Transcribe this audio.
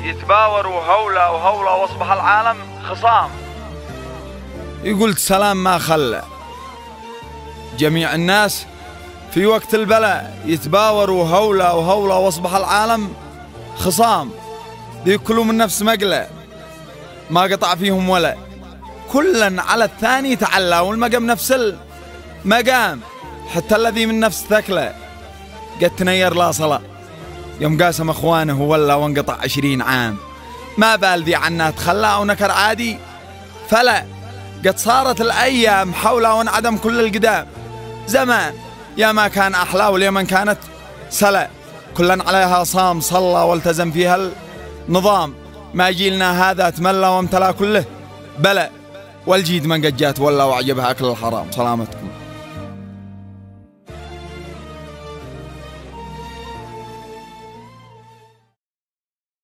يتباوروا هولة وهولة واصبح العالم خصام. يقول سلام ما خلى جميع الناس في وقت البلاء يتباوروا هولة وهولة واصبح العالم خصام. بيأكلوا من نفس مقلة ما قطع فيهم ولا، كلا على الثاني تعلى والمقام نفس المقام، حتى الذي من نفس ثكلة قد تنير لا صلاة يوم قاسم اخوانه ولا وانقطع 20 عام. ما بال ذي عنها تخلى او نكر عادي فلا، قد صارت الايام حوله وانعدم كل القدام. زمان يا ما كان احلى واليمن كانت سلا، كلا عليها صام صلى والتزم فيها النظام. ما جيلنا هذا تملى وامتلا كله بلا، والجيد من قد جات ولا وعجبها اكل الحرام. سلامتكم.